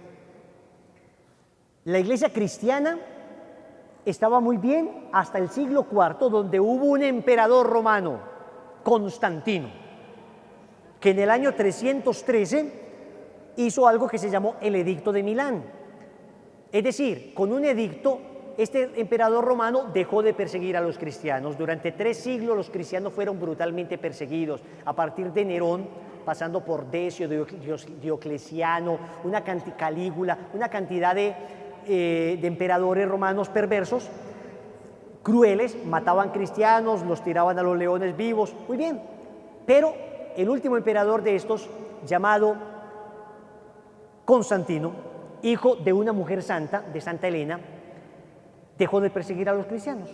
la Iglesia cristiana estaba muy bien hasta el siglo IV, donde hubo un emperador romano, Constantino, que en el año 313 hizo algo que se llamó el Edicto de Milán. Es decir, con un edicto, este emperador romano dejó de perseguir a los cristianos. Durante 3 siglos los cristianos fueron brutalmente perseguidos, a partir de Nerón, pasando por Decio, Diocleciano, Calígula, una cantidad de emperadores romanos perversos, crueles, mataban cristianos, los tiraban a los leones vivos, muy bien. Pero el último emperador de estos, llamado Constantino, hijo de una mujer santa, de Santa Helena, dejó de perseguir a los cristianos.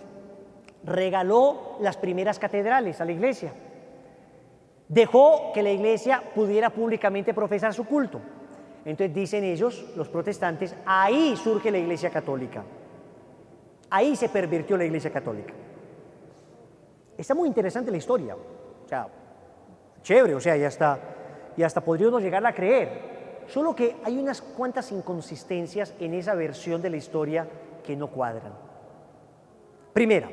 Regaló las primeras catedrales a la iglesia. Dejó que la iglesia pudiera públicamente profesar su culto. Entonces dicen ellos, los protestantes, ahí surge la Iglesia Católica. Ahí se pervirtió la Iglesia Católica. Está muy interesante la historia. O sea, chévere, o sea, y hasta podríamos llegar a creer. Solo que hay unas cuantas inconsistencias en esa versión de la historia que no cuadran. Primera,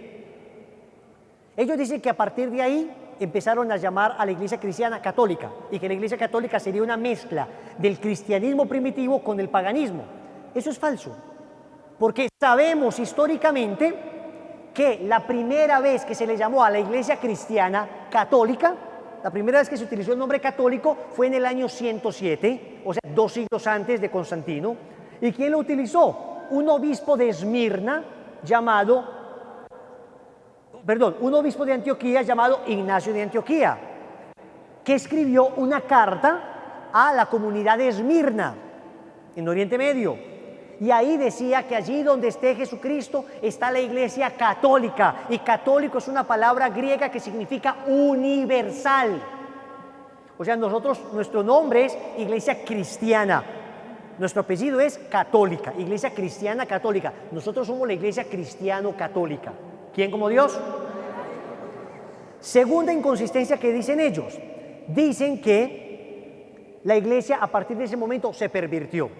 ellos dicen que a partir de ahí empezaron a llamar a la iglesia cristiana católica y que la iglesia católica sería una mezcla del cristianismo primitivo con el paganismo. Eso es falso, porque sabemos históricamente que la primera vez que se le llamó a la iglesia cristiana católica, la primera vez que se utilizó el nombre católico fue en el año 107, o sea, 2 siglos antes de Constantino. ¿Y quién lo utilizó? Un obispo de Antioquía llamado Ignacio de Antioquía, que escribió una carta a la comunidad de Esmirna, en Oriente Medio. Y ahí decía que allí donde esté Jesucristo está la iglesia católica. Y católico es una palabra griega que significa universal. O sea, nuestro nombre es iglesia cristiana. Nuestro apellido es católica, iglesia cristiana católica. Nosotros somos la iglesia cristiano-católica. ¿Quién como Dios? Segunda inconsistencia que dicen ellos. Dicen que la iglesia a partir de ese momento se pervirtió.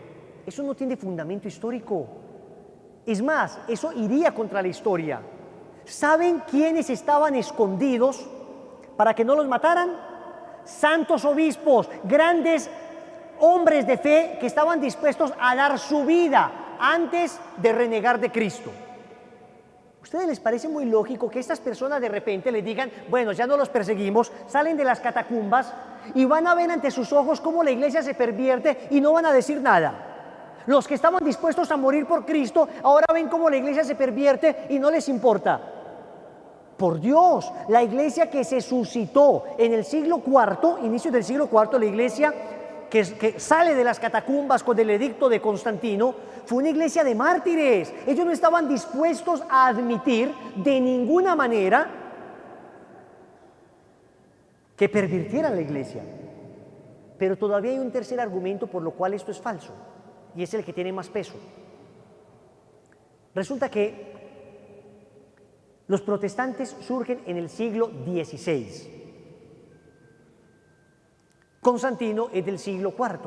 Eso no tiene fundamento histórico. Es más, eso iría contra la historia. ¿Saben quiénes estaban escondidos para que no los mataran? Santos obispos, grandes hombres de fe que estaban dispuestos a dar su vida antes de renegar de Cristo. ¿A ustedes les parece muy lógico que estas personas de repente les digan, bueno, ya no los perseguimos, salen de las catacumbas, y van a ver ante sus ojos cómo la iglesia se pervierte y no van a decir nada. Los que estaban dispuestos a morir por Cristo ahora ven cómo la iglesia se pervierte y no les importa. Por Dios, la iglesia que se suscitó en el siglo IV, inicio del siglo IV, la iglesia que sale de las catacumbas con el edicto de Constantino, fue una iglesia de mártires. Ellos no estaban dispuestos a admitir de ninguna manera que pervirtieran la iglesia. Pero todavía hay un tercer argumento por lo cual esto es falso, y es el que tiene más peso. Resulta que los protestantes surgen en el siglo XVI. Constantino es del siglo IV.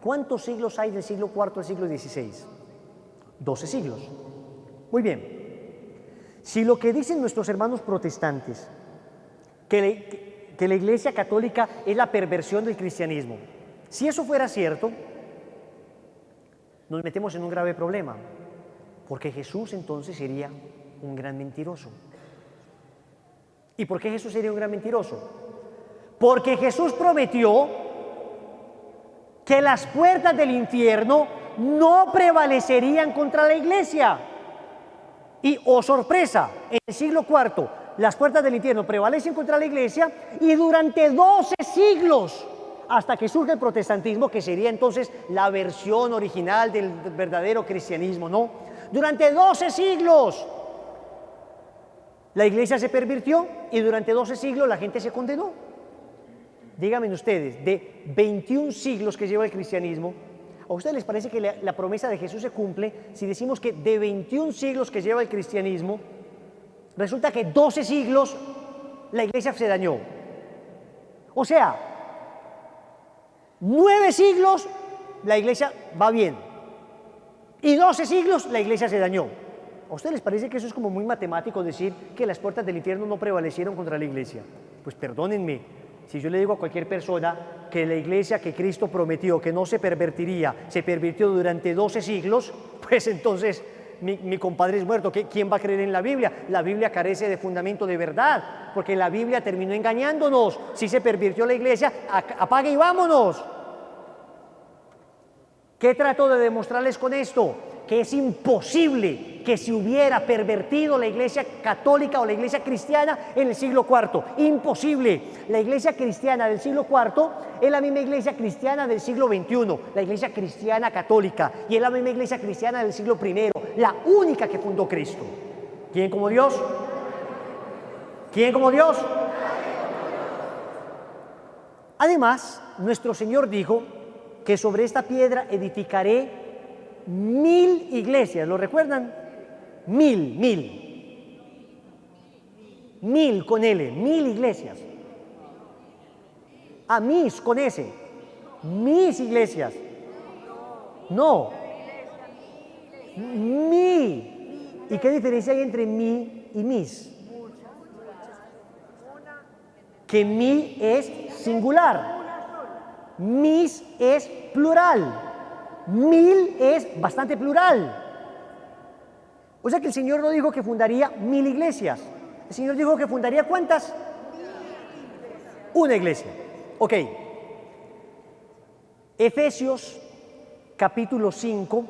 ¿Cuántos siglos hay del siglo IV al siglo XVI? 12 siglos. Muy bien. Si lo que dicen nuestros hermanos protestantes, que la Iglesia Católica es la perversión del cristianismo, si eso fuera cierto, nos metemos en un grave problema, porque Jesús entonces sería un gran mentiroso. ¿Y por qué Jesús sería un gran mentiroso? Porque Jesús prometió que las puertas del infierno no prevalecerían contra la iglesia. Y, oh sorpresa, en el siglo IV las puertas del infierno prevalecen contra la iglesia y durante 12 siglos, hasta que surge el protestantismo, que sería entonces la versión original del verdadero cristianismo, ¿no? Durante 12 siglos la iglesia se pervirtió y durante 12 siglos la gente se condenó. Díganme ustedes, de 21 siglos que lleva el cristianismo, ¿a ustedes les parece que la promesa de Jesús se cumple si decimos que de 21 siglos que lleva el cristianismo, resulta que 12 siglos la iglesia se dañó? O sea, 9 siglos la iglesia va bien y 12 siglos la iglesia se dañó. ¿A ustedes les parece que eso es como muy matemático decir que las puertas del infierno no prevalecieron contra la iglesia? Pues perdónenme, si yo le digo a cualquier persona que la iglesia que Cristo prometió que no se pervertiría, se pervirtió durante 12 siglos, pues entonces mi compadre es muerto. ¿Quién va a creer en la Biblia? La Biblia carece de fundamento de verdad, porque la Biblia terminó engañándonos. Si se pervirtió la iglesia, apague y vámonos. ¿Qué trato de demostrarles con esto? Que es imposible que se hubiera pervertido la iglesia católica o la iglesia cristiana en el siglo IV. Imposible. La iglesia cristiana del siglo IV es la misma iglesia cristiana del siglo XXI, la iglesia cristiana católica, y es la misma iglesia cristiana del siglo I, la única que fundó Cristo. ¿Quién como Dios? ¿Quién como Dios? Además, nuestro Señor dijo que sobre esta piedra edificaré 1000 iglesias. ¿Lo recuerdan? 1000 con L, 1000 iglesias. Mis con S, mis iglesias. No, mi. ¿Y qué diferencia hay entre mi y mis? Que mi es singular, mis es plural. 1000 es bastante plural. O sea que el Señor no dijo que fundaría 1000 iglesias. El Señor dijo que fundaría ¿cuántas? Una iglesia. Ok. Efesios capítulo 5,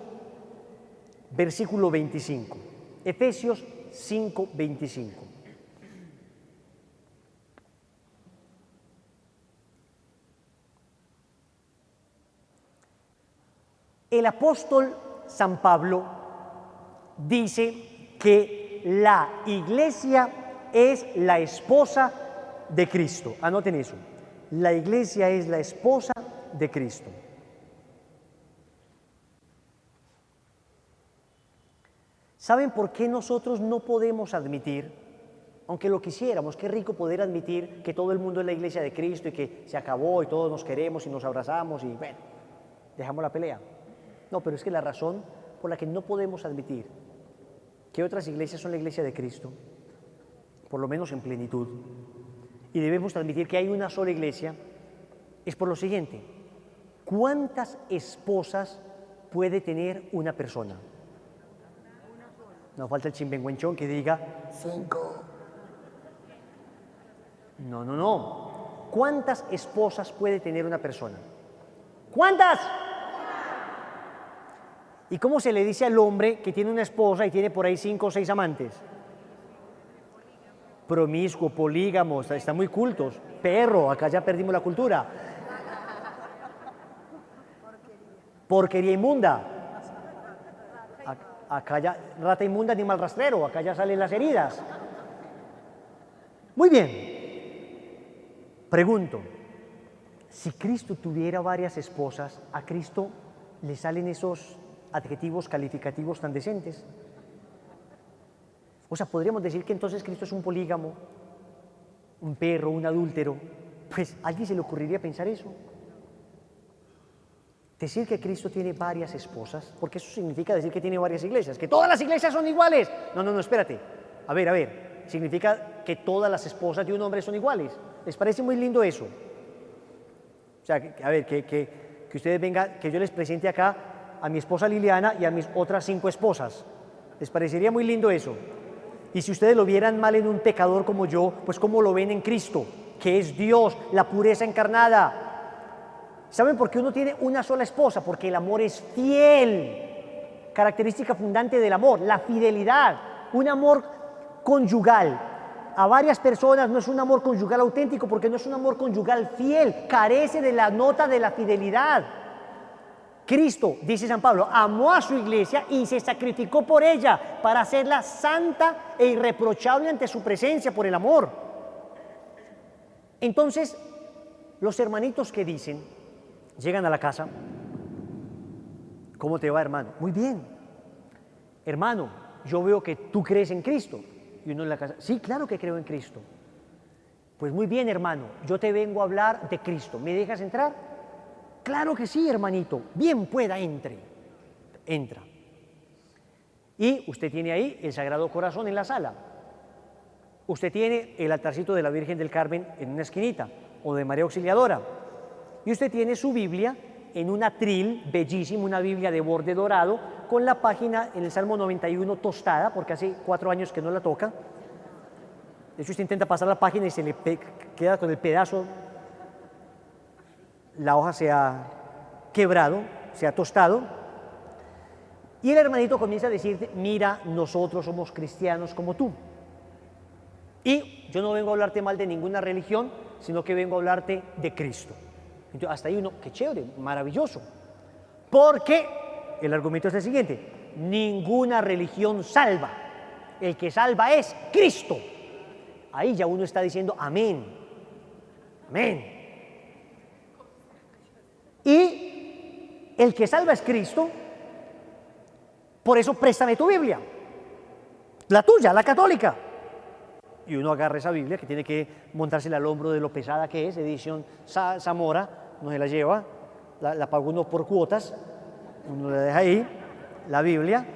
versículo 25. Efesios 5, 25. El apóstol San Pablo dice que la iglesia es la esposa de Cristo. Anoten eso. La iglesia es la esposa de Cristo. ¿Saben por qué nosotros no podemos admitir, aunque lo quisiéramos, qué rico poder admitir que todo el mundo es la iglesia de Cristo y que se acabó y todos nos queremos y nos abrazamos y bueno, dejamos la pelea? No, pero es que la razón por la que no podemos admitir que otras iglesias son la iglesia de Cristo, por lo menos en plenitud, y debemos admitir que hay una sola iglesia, es por lo siguiente: ¿cuántas esposas puede tener una persona? No falta el chimbenguenchón que diga 5. No. ¿Cuántas esposas puede tener una persona? ¿Cuántas? ¿Y cómo se le dice al hombre que tiene una esposa y tiene por ahí 5 o 6 amantes? Promiscuo, polígamo, están muy cultos. Perro, acá ya perdimos la cultura. Porquería inmunda. Acá ya, rata inmunda, animal rastrero, acá ya salen las heridas. Muy bien. Pregunto, si Cristo tuviera varias esposas, ¿a Cristo le salen esos adjetivos calificativos tan decentes? O sea, podríamos decir que entonces Cristo es un polígamo, un perro, un adúltero. Pues, ¿a alguien se le ocurriría pensar eso? Decir que Cristo tiene varias esposas, porque eso significa decir que tiene varias iglesias, que todas las iglesias son iguales. No, espérate. A ver. Significa que todas las esposas de un hombre son iguales. ¿Les parece muy lindo eso? O sea, que ustedes vengan, que yo les presente acá a mi esposa Liliana y a mis otras 5 esposas. ¿Les parecería muy lindo eso? Y si ustedes lo vieran mal en un pecador como yo, pues ¿cómo lo ven en Cristo? Que es Dios, la pureza encarnada. ¿Saben por qué uno tiene una sola esposa? Porque el amor es fiel. Característica fundante del amor, la fidelidad. Un amor conyugal a varias personas no es un amor conyugal auténtico, porque no es un amor conyugal fiel, carece de la nota de la fidelidad. Cristo, dice San Pablo, amó a su iglesia y se sacrificó por ella para hacerla santa e irreprochable ante su presencia por el amor. Entonces, los hermanitos que dicen, llegan a la casa, ¿cómo te va, hermano? Muy bien. Hermano, yo veo que tú crees en Cristo. Y uno en la casa, sí, claro que creo en Cristo. Pues muy bien, hermano, yo te vengo a hablar de Cristo. ¿Me dejas entrar? Claro que sí, hermanito. Bien pueda, entre. Entra. Y usted tiene ahí el Sagrado Corazón en la sala. Usted tiene el altarcito de la Virgen del Carmen en una esquinita, o de María Auxiliadora. Y usted tiene su Biblia en un atril bellísimo, una Biblia de borde dorado, con la página en el Salmo 91 tostada, porque hace 4 años que no la toca. De hecho, usted intenta pasar la página y se le queda con el pedazo, la hoja se ha quebrado, se ha tostado. Y el hermanito comienza a decirte, mira, nosotros somos cristianos como tú. Y yo no vengo a hablarte mal de ninguna religión, sino que vengo a hablarte de Cristo. Entonces, hasta ahí uno, qué chévere, maravilloso. Porque el argumento es el siguiente: ninguna religión salva. El que salva es Cristo. Ahí ya uno está diciendo amén. Amén. Y el que salva es Cristo. Por eso préstame tu Biblia. La tuya, la católica. Y uno agarra esa Biblia, que tiene que montársela al hombro de lo pesada que es, edición Zamora, no se la lleva, la paga uno por cuotas, uno la deja ahí, la Biblia,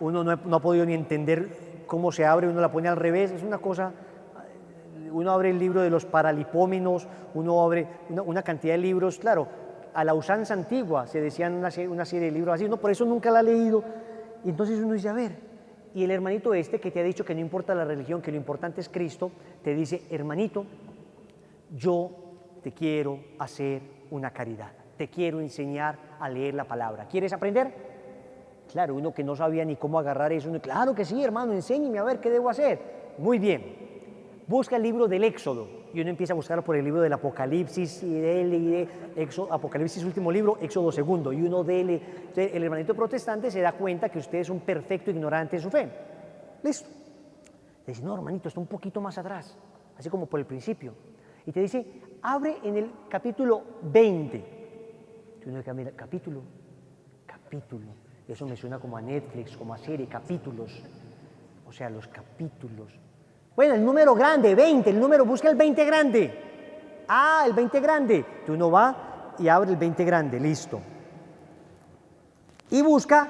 uno no ha podido ni entender cómo se abre, uno la pone al revés, es una cosa, uno abre el libro de los paralipómenos, uno abre una cantidad de libros, claro, a la usanza antigua se decían una serie de libros así, no, por eso nunca la ha leído, y entonces uno dice, a ver, y el hermanito este que te ha dicho que no importa la religión, que lo importante es Cristo, te dice, hermanito, yo te quiero hacer una caridad, te quiero enseñar a leer la palabra. ¿Quieres aprender? Claro, uno que no sabía ni cómo agarrar eso, uno, claro que sí, hermano, enséñeme a ver qué debo hacer. Muy bien, busca el libro del Éxodo, y uno empieza a buscarlo por el libro del Apocalipsis, Apocalipsis último libro, Éxodo segundo, y uno el hermanito protestante se da cuenta que usted es un perfecto ignorante de su fe. Listo. Le dice, no, hermanito, está un poquito más atrás, así como por el principio. Y te dice, abre en el capítulo 20. Y uno dice, mira, capítulo. Eso me suena como a Netflix, como a serie, capítulos. O sea, los capítulos. Bueno, el número grande, 20, busca el 20 grande. Ah, el 20 grande. Entonces uno va y abre el 20 grande, listo. Y busca,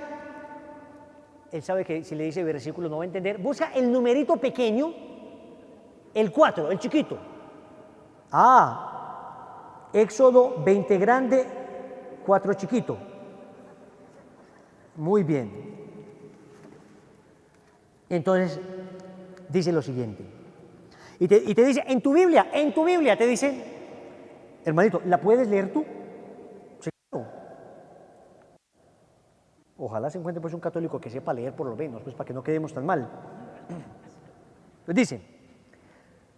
él sabe que si le dice versículo no va a entender, busca el numerito pequeño, el 4, el chiquito. Ah, Éxodo 20 grande, 4 chiquito. Muy bien. Entonces dice lo siguiente, y te dice, en tu Biblia, te dice, Hermanito, ¿la puedes leer tú? Sí, claro. Ojalá se encuentre pues un católico que sepa leer por lo menos, pues para que no quedemos tan mal. Pues dice,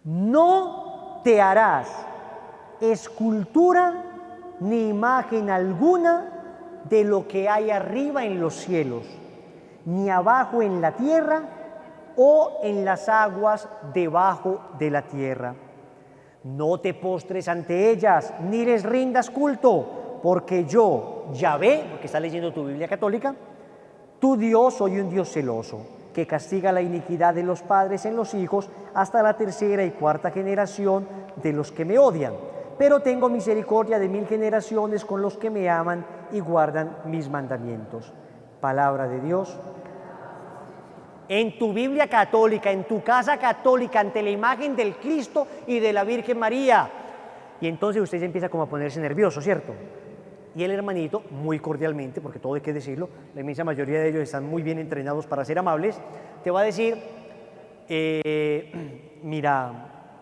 no te harás escultura ni imagen alguna de lo que hay arriba en los cielos, ni abajo en la tierra o en las aguas debajo de la tierra. No te postres ante ellas, ni les rindas culto, porque yo, Yahvé, porque está leyendo tu Biblia católica, tu Dios, soy un Dios celoso, que castiga la iniquidad de los padres en los hijos hasta la tercera y cuarta generación de los que me odian. Pero tengo misericordia de 1000 generaciones con los que me aman y guardan mis mandamientos. Palabra de Dios. En tu Biblia católica, en tu casa católica, ante la imagen del Cristo y de la Virgen María. Y entonces usted ya empieza como a ponerse nervioso, ¿cierto? Y el hermanito, muy cordialmente, porque todo hay que decirlo, la inmensa mayoría de ellos están muy bien entrenados para ser amables, te va a decir, mira,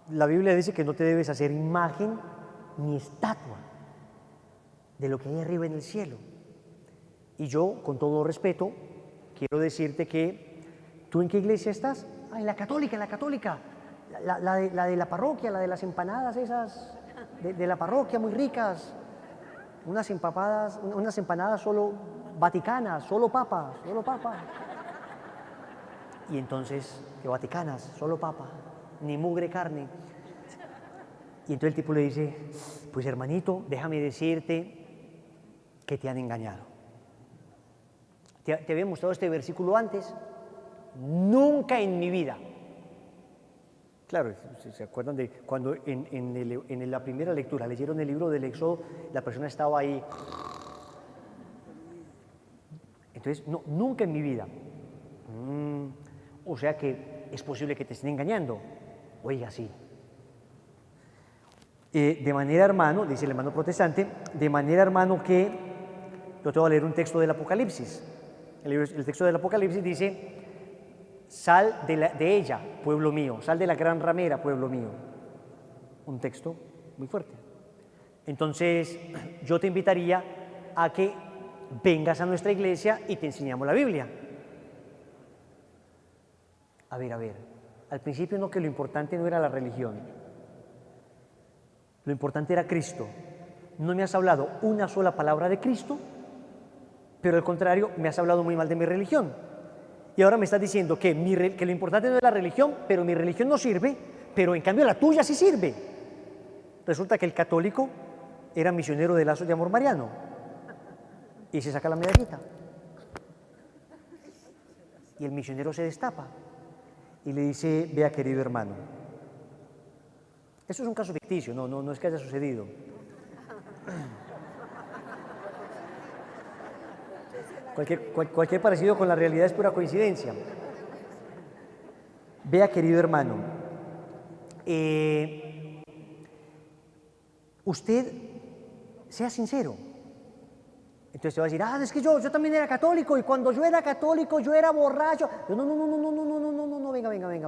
la Biblia dice que no te debes hacer imagen ni estatua de lo que hay arriba en el cielo. Y yo, con todo respeto, quiero decirte que, ¿tú en qué iglesia estás? Ah, en la católica, la de la parroquia, la de las empanadas esas de la parroquia, muy ricas, unas empanadas solo vaticanas, solo papa. Y entonces, ¿qué vaticanas? Solo papa, ni mugre carne. Y entonces el tipo le dice, pues hermanito, déjame decirte que te han engañado. Te había mostrado este versículo antes, nunca en mi vida. Claro, si se acuerdan de cuando en la primera lectura leyeron el libro del Éxodo, la persona estaba ahí. Entonces, no, nunca en mi vida. O sea que es posible que te estén engañando. Oiga, sí. De manera, hermano, dice el hermano protestante, de manera, hermano, que yo te voy a leer un texto del Apocalipsis. El texto del Apocalipsis dice, sal de ella, pueblo mío, sal de la gran ramera, pueblo mío. Un texto muy fuerte. Entonces, yo te invitaría a que vengas a nuestra iglesia y te enseñamos la Biblia. A ver, al principio no, que lo importante no era la religión, lo importante era Cristo. No me has hablado una sola palabra de Cristo, pero al contrario, me has hablado muy mal de mi religión. Y ahora me estás diciendo que lo importante no es la religión, pero mi religión no sirve, pero en cambio la tuya sí sirve. Resulta que el católico era misionero de lazos de amor mariano y se saca la medallita. Y el misionero se destapa y le dice, vea, querido hermano, esto es un caso ficticio, no es que haya sucedido. Cualquier parecido con la realidad es pura coincidencia. Vea, querido hermano, usted sea sincero. Entonces te va a decir, es que yo también era católico, y cuando yo era católico yo era borracho. No,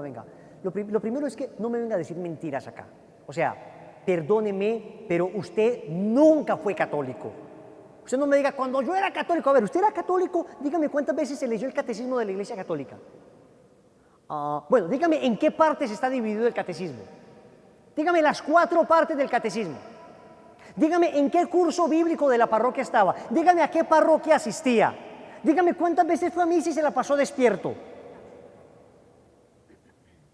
venga. Lo primero es que no me venga a decir mentiras acá. O sea, perdóneme, pero usted nunca fue católico. Usted no me diga, cuando yo era católico. A ver, ¿usted era católico? Dígame cuántas veces se leyó el catecismo de la Iglesia Católica. Bueno, dígame en qué partes está dividido el catecismo. Dígame las 4 partes del catecismo. Dígame en qué curso bíblico de la parroquia estaba. Dígame a qué parroquia asistía. Dígame cuántas veces fue a misa y se la pasó despierto.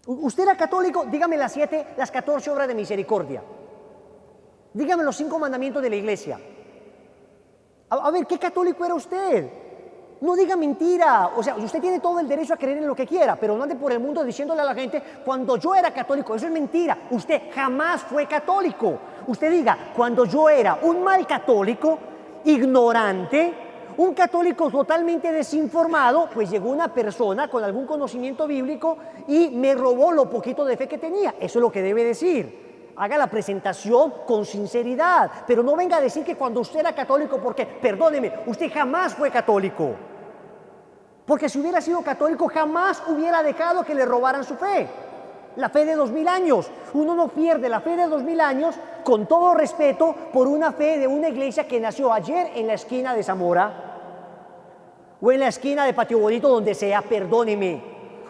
¿Usted era católico? Dígame las 14 obras de misericordia. Dígame los 5 mandamientos de la Iglesia. A ver, ¿qué católico era usted? No diga mentira. O sea, usted tiene todo el derecho a creer en lo que quiera, pero no ande por el mundo diciéndole a la gente, cuando yo era católico. Eso es mentira. Usted jamás fue católico. Usted diga, cuando yo era un mal católico, ignorante, un católico totalmente desinformado, pues llegó una persona con algún conocimiento bíblico y me robó lo poquito de fe que tenía. Eso es lo que debe decir. Haga la presentación con sinceridad, pero no venga a decir que cuando usted era católico, porque, perdóneme, usted jamás fue católico. Porque si hubiera sido católico, jamás hubiera dejado que le robaran su fe. la fe de 2000 años. Uno no pierde la fe de 2000 años, con todo respeto, por una fe de una iglesia que nació ayer en la esquina de Zamora, o en la esquina de Patio Bonito, donde sea, perdóneme,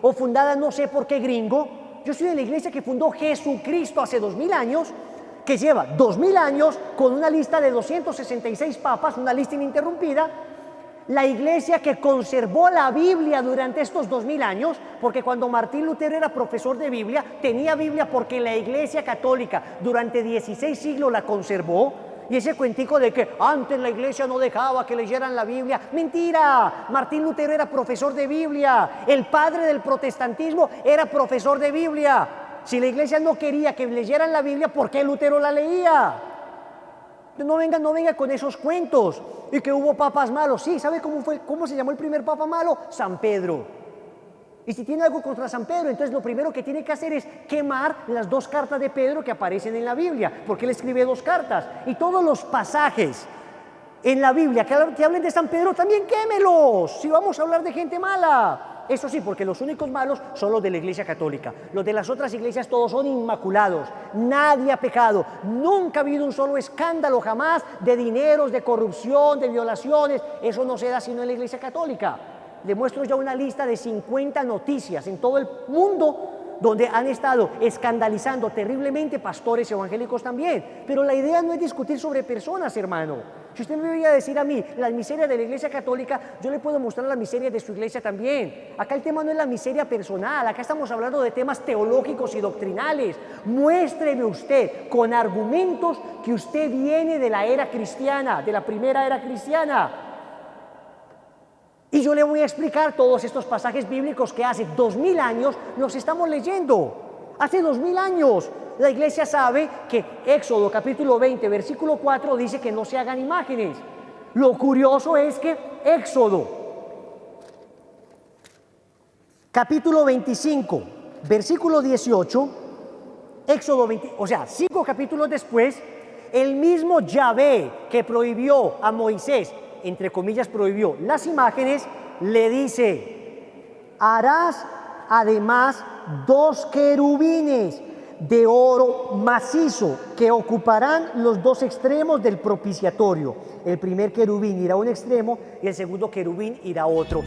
o fundada no sé por qué gringo. Yo soy de la iglesia que fundó Jesucristo hace 2000 años, que lleva 2000 años con una lista de 266 papas, una lista ininterrumpida. La iglesia que conservó la Biblia durante estos 2000 años, porque cuando Martín Lutero era profesor de Biblia, tenía Biblia porque la iglesia católica durante 16 siglos la conservó. Y ese cuentico de que antes la iglesia no dejaba que leyeran la Biblia, mentira. Martín Lutero era profesor de Biblia, el padre del protestantismo era profesor de Biblia. Si la iglesia no quería que leyeran la Biblia, ¿por qué Lutero la leía? No venga con esos cuentos. Y que hubo papas malos. Sí, ¿sabe cómo se llamó el primer papa malo? San Pedro. Y si tiene algo contra San Pedro, entonces lo primero que tiene que hacer es quemar las 2 cartas de Pedro que aparecen en la Biblia, porque él escribe 2 cartas. Y todos los pasajes en la Biblia que hablen de San Pedro, también quémelos, si vamos a hablar de gente mala. Eso sí, porque los únicos malos son los de la Iglesia Católica. Los de las otras iglesias todos son inmaculados. Nadie ha pecado. Nunca ha habido un solo escándalo jamás de dineros, de corrupción, de violaciones. Eso no se da sino en la Iglesia Católica. Le muestro ya una lista de 50 noticias en todo el mundo donde han estado escandalizando terriblemente pastores evangélicos también. Pero la idea no es discutir sobre personas, hermano. Si usted me viene a decir a mí las miserias de la Iglesia Católica, yo le puedo mostrar las miserias de su iglesia también. Acá el tema no es la miseria personal, acá estamos hablando de temas teológicos y doctrinales. Muéstreme usted con argumentos que usted viene de la era cristiana, de la primera era cristiana. Y yo le voy a explicar todos estos pasajes bíblicos que hace 2000 años nos estamos leyendo. Hace 2000 años. La iglesia sabe que Éxodo capítulo 20, versículo 4 dice que no se hagan imágenes. Lo curioso es que Éxodo capítulo 25, versículo 18, Éxodo 20, o sea, 5 capítulos después, el mismo Yahvé que prohibió a Moisés, entre comillas prohibió las imágenes, le dice: harás además 2 querubines de oro macizo que ocuparán los 2 extremos del propiciatorio. El primer querubín irá a un extremo y el segundo querubín irá a otro.